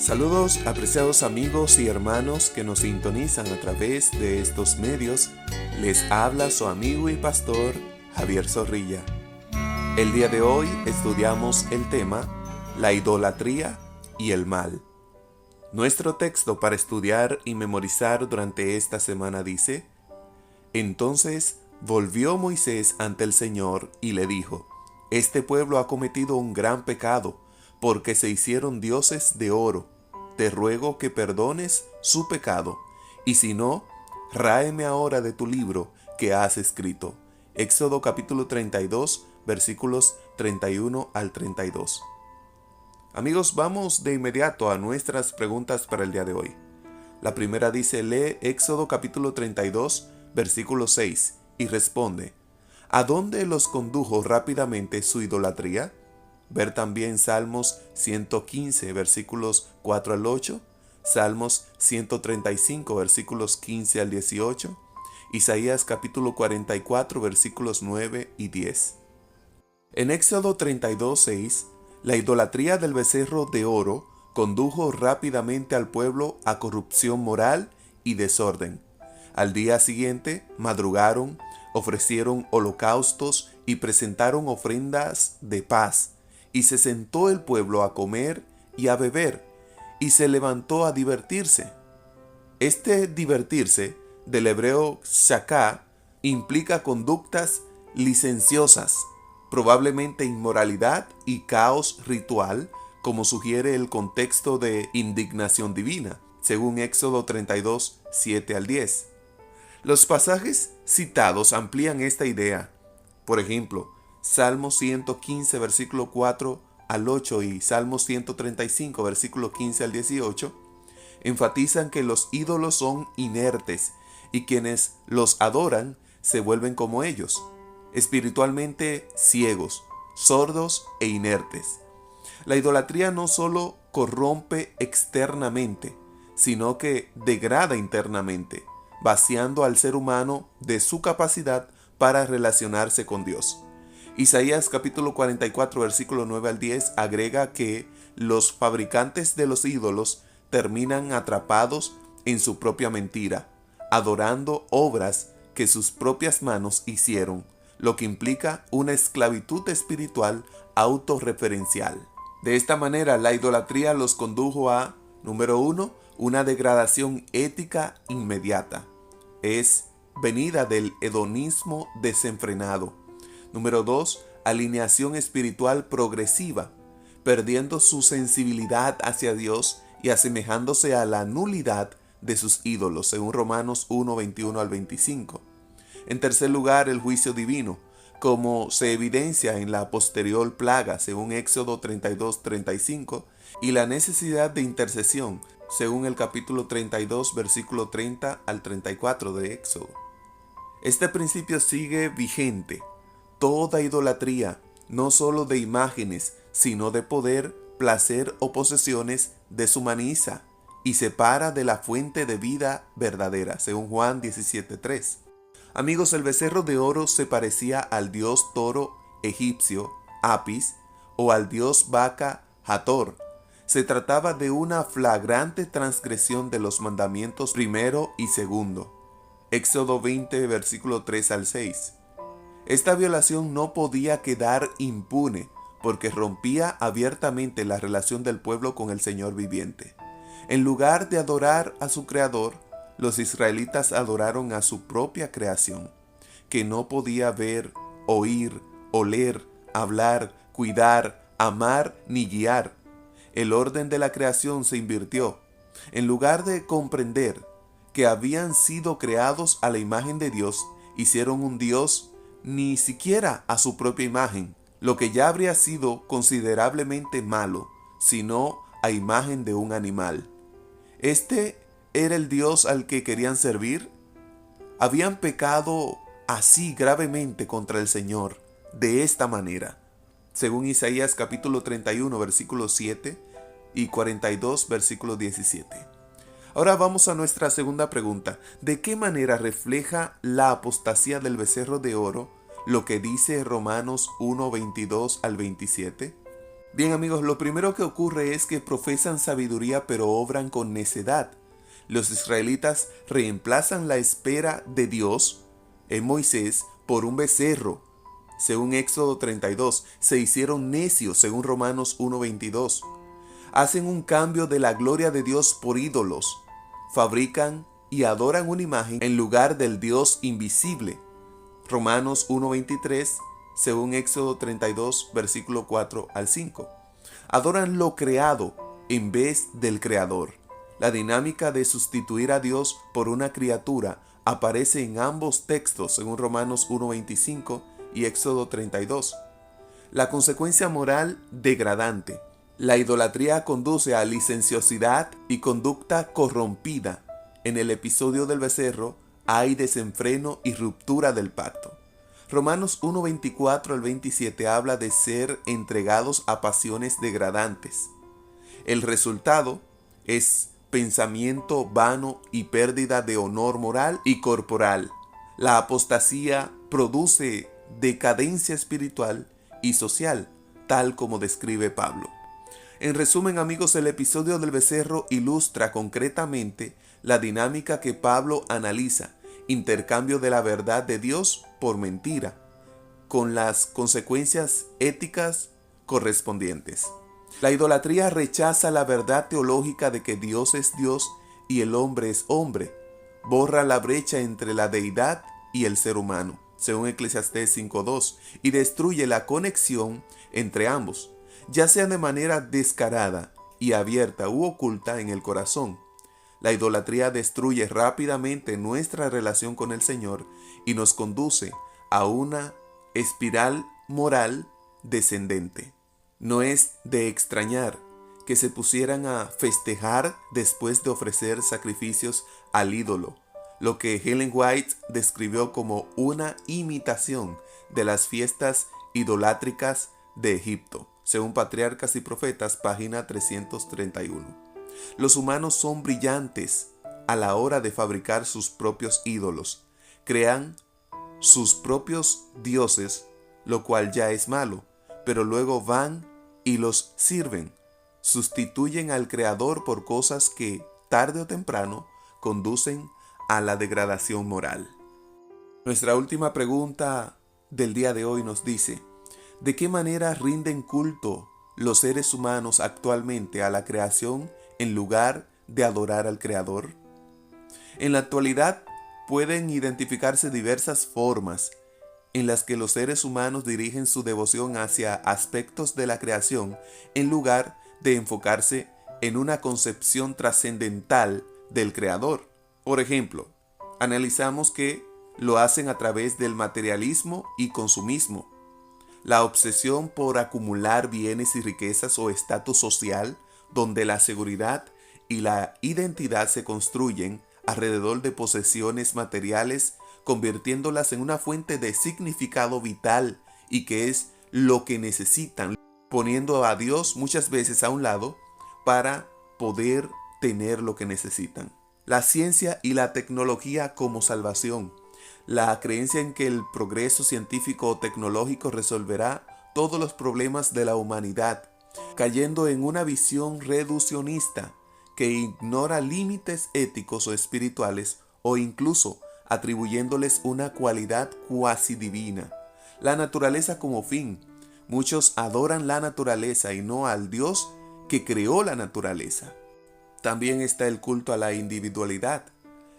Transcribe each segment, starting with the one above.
Saludos, apreciados amigos y hermanos que nos sintonizan a través de estos medios. Les habla su amigo y pastor Javier Zorrilla. El día de hoy estudiamos el tema la idolatría y el mal. Nuestro texto para estudiar y memorizar durante esta semana dice: Entonces volvió Moisés ante el Señor y le dijo: Este pueblo ha cometido un gran pecado, porque se hicieron dioses de oro. Te ruego que perdones su pecado, y si no, ráeme ahora de tu libro que has escrito. Éxodo capítulo 32, versículos 31 al 32. Amigos, vamos de inmediato a nuestras preguntas para el día de hoy. La primera dice: lee Éxodo capítulo 32, versículo 6, y responde: ¿a dónde los condujo rápidamente su idolatría? Ver también Salmos 115, versículos 4 al 8, Salmos 135, versículos 15 al 18, Isaías capítulo 44, versículos 9 y 10. En Éxodo 32, 6, la idolatría del becerro de oro condujo rápidamente al pueblo a corrupción moral y desorden. Al día siguiente, madrugaron, ofrecieron holocaustos y presentaron ofrendas de paz. Y se sentó el pueblo a comer y a beber, y se levantó a divertirse. Este divertirse, del hebreo shaká, implica conductas licenciosas, probablemente inmoralidad y caos ritual, como sugiere el contexto de indignación divina, según Éxodo 32, 7 al 10. Los pasajes citados amplían esta idea. Por ejemplo, Salmo 115, versículo 4 al 8 y Salmo 135, versículo 15 al 18, enfatizan que los ídolos son inertes y quienes los adoran se vuelven como ellos, espiritualmente ciegos, sordos e inertes. La idolatría no solo corrompe externamente, sino que degrada internamente, vaciando al ser humano de su capacidad para relacionarse con Dios. Isaías capítulo 44 versículo 9 al 10 agrega que los fabricantes de los ídolos terminan atrapados en su propia mentira, adorando obras que sus propias manos hicieron, lo que implica una esclavitud espiritual autorreferencial. De esta manera, la idolatría los condujo a, número 1, una degradación ética inmediata. Es venida del hedonismo desenfrenado. Número 2, alineación espiritual progresiva, perdiendo su sensibilidad hacia Dios y asemejándose a la nulidad de sus ídolos, según Romanos 1, 21 al 25. En tercer lugar, el juicio divino, como se evidencia en la posterior plaga, según Éxodo 32, 35, y la necesidad de intercesión, según el capítulo 32, versículo 30 al 34 de Éxodo. Este principio sigue vigente. Toda idolatría, no solo de imágenes, sino de poder, placer o posesiones, deshumaniza y separa de la fuente de vida verdadera, según Juan 17:3. Amigos, el becerro de oro se parecía al dios toro egipcio, Apis, o al dios vaca, Hathor. Se trataba de una flagrante transgresión de los mandamientos primero y segundo. Éxodo 20, versículo 3 al 6. Esta violación no podía quedar impune porque rompía abiertamente la relación del pueblo con el Señor viviente. En lugar de adorar a su Creador, los israelitas adoraron a su propia creación, que no podía ver, oír, oler, hablar, cuidar, amar ni guiar. El orden de la creación se invirtió. En lugar de comprender que habían sido creados a la imagen de Dios, hicieron un Dios ni siquiera a su propia imagen, lo que ya habría sido considerablemente malo, sino a imagen de un animal. ¿Este era el Dios al que querían servir? Habían pecado así gravemente contra el Señor, de esta manera, según Isaías capítulo 31, versículo 7 y 42, versículo 17. Ahora vamos a nuestra segunda pregunta. ¿De qué manera refleja la apostasía del becerro de oro lo que dice Romanos 1, 22 al 27? Bien amigos, lo primero que ocurre es que profesan sabiduría pero obran con necedad. Los israelitas reemplazan la espera de Dios en Moisés por un becerro. Según Éxodo 32, se hicieron necios, según Romanos 1:22. Hacen un cambio de la gloria de Dios por ídolos. Fabrican y adoran una imagen en lugar del Dios invisible. Romanos 1:23, según Éxodo 32, versículo 4 al 5. Adoran lo creado en vez del Creador. La dinámica de sustituir a Dios por una criatura aparece en ambos textos, según Romanos 1:25 y Éxodo 32. La consecuencia moral degradante. La idolatría conduce a licenciosidad y conducta corrompida. En el episodio del becerro hay desenfreno y ruptura del pacto. Romanos 1:24 al 27 habla de ser entregados a pasiones degradantes. El resultado es pensamiento vano y pérdida de honor moral y corporal. La apostasía produce decadencia espiritual y social, tal como describe Pablo. En resumen, amigos, el episodio del becerro ilustra concretamente la dinámica que Pablo analiza: intercambio de la verdad de Dios por mentira, con las consecuencias éticas correspondientes. La idolatría rechaza la verdad teológica de que Dios es Dios y el hombre es hombre. Borra la brecha entre la deidad y el ser humano, según Eclesiastés 5:2, y destruye la conexión entre ambos, ya sea de manera descarada y abierta u oculta en el corazón. La idolatría destruye rápidamente nuestra relación con el Señor y nos conduce a una espiral moral descendente. No es de extrañar que se pusieran a festejar después de ofrecer sacrificios al ídolo, lo que Ellen White describió como una imitación de las fiestas idolátricas de Egipto, según Patriarcas y Profetas, página 331. Los humanos son brillantes a la hora de fabricar sus propios ídolos. Crean sus propios dioses, lo cual ya es malo, pero luego van y los sirven. Sustituyen al Creador por cosas que, tarde o temprano, conducen a la degradación moral. Nuestra última pregunta del día de hoy nos dice: ¿de qué manera rinden culto los seres humanos actualmente a la creación en lugar de adorar al Creador? En la actualidad pueden identificarse diversas formas en las que los seres humanos dirigen su devoción hacia aspectos de la creación en lugar de enfocarse en una concepción trascendental del Creador. Por ejemplo, analizamos que lo hacen a través del materialismo y consumismo, la obsesión por acumular bienes y riquezas o estatus social, donde la seguridad y la identidad se construyen alrededor de posesiones materiales, convirtiéndolas en una fuente de significado vital y que es lo que necesitan, poniendo a Dios muchas veces a un lado para poder tener lo que necesitan. La ciencia y la tecnología como salvación. La creencia en que el progreso científico o tecnológico resolverá todos los problemas de la humanidad, cayendo en una visión reduccionista que ignora límites éticos o espirituales, o incluso atribuyéndoles una cualidad cuasi divina. La naturaleza como fin. Muchos adoran la naturaleza y no al Dios que creó la naturaleza. También está el culto a la individualidad,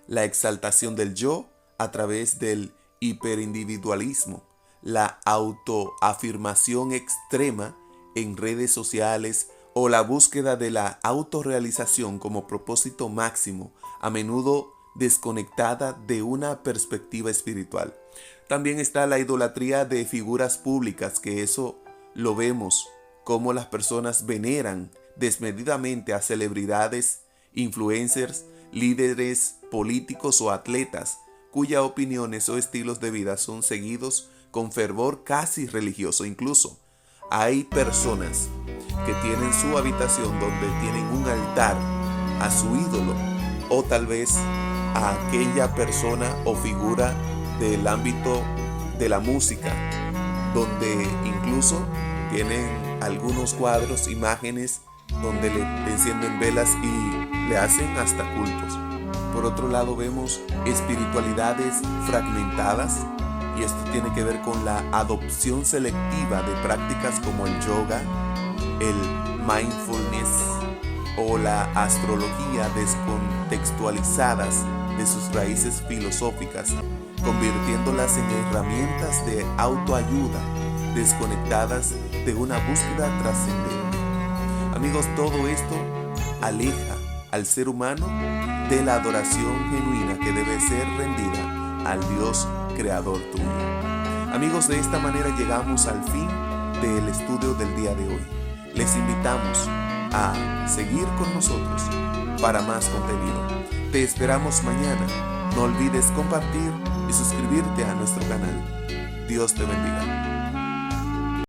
la exaltación del yo a través del hiperindividualismo, la autoafirmación extrema en redes sociales o la búsqueda de la autorrealización como propósito máximo, a menudo desconectada de una perspectiva espiritual. También está la idolatría de figuras públicas, que eso lo vemos como las personas veneran desmedidamente a celebridades, influencers, líderes políticos o atletas, cuyas opiniones o estilos de vida son seguidos con fervor casi religioso. Incluso hay personas que tienen su habitación donde tienen un altar a su ídolo, o tal vez a aquella persona o figura del ámbito de la música, donde incluso tienen algunos cuadros, imágenes, donde le encienden velas y le hacen hasta cultos. Por otro lado vemos espiritualidades fragmentadas, y esto tiene que ver con la adopción selectiva de prácticas como el yoga, el mindfulness o la astrología descontextualizadas de sus raíces filosóficas, convirtiéndolas en herramientas de autoayuda desconectadas de una búsqueda trascendente. Amigos, todo esto aleja al ser humano de la adoración genuina que debe ser rendida al Dios creador tuyo. Amigos, de esta manera llegamos al fin del estudio del día de hoy. Les invitamos a seguir con nosotros para más contenido. Te esperamos mañana. No olvides compartir y suscribirte a nuestro canal. Dios te bendiga.